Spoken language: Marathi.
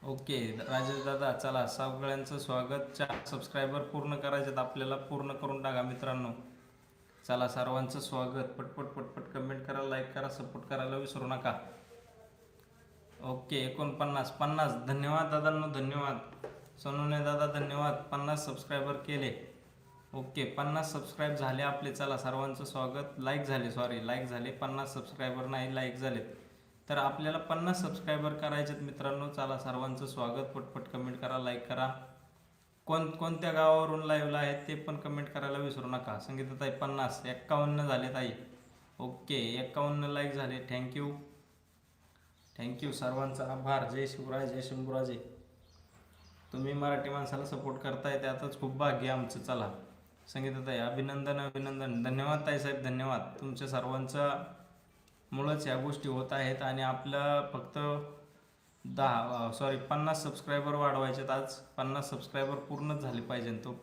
ओके राजेश दादा, चला सगळ्यांचं स्वागत. 4 सबस्क्रायबर पूर्ण करायचे आपल्याला, पूर्ण करून टाका मित्रांनो. चला सर्वांचं स्वागत. पटपट पटपट कमेंट करा, लाईक करा, सपोर्ट करायला विसरू नका. ओके 49 धन्यवाद दादांनो, धन्यवाद. सोनूने दादा धन्यवाद, 50 सबस्क्रायबर केले. ओके 50 सबस्क्राईब झाले आपले. चला सर्वांचं स्वागत. लाईक झाले, लाईक झाले, 50 सबस्क्रायबर नाही, लाईक झालेत. तर आपल्याला 50 सबस्क्रायबर करायचेत मित्रांनो. चला सर्वांचं स्वागत. पटपट कमेंट करा, लाईक करा. कोणत्या गावावरून लाईव्हला आहेत ते पण कमेंट करायला विसरू नका. संगीताताई 51 झाले ताई. ओके 51 लाईक झाले. थँक्यू सर्वांचा आभार. जय शिवराय, जय शंभूराजे. तुम्ही मराठी माणसाला सपोर्ट करताय त्यातच खूप भाग्य आमचं. चला संगीताताई अभिनंदन. धन्यवाद ताईसाहेब, धन्यवाद. तुमच्या सर्वांचा मुळंच ह्या गोष्टी होत आहेत. आणि आपलं फक्त 50 सबस्क्रायबर वाढवायचे. आज 50 सबस्क्रायबर पूर्णच झाले पाहिजे. तोपर्यंत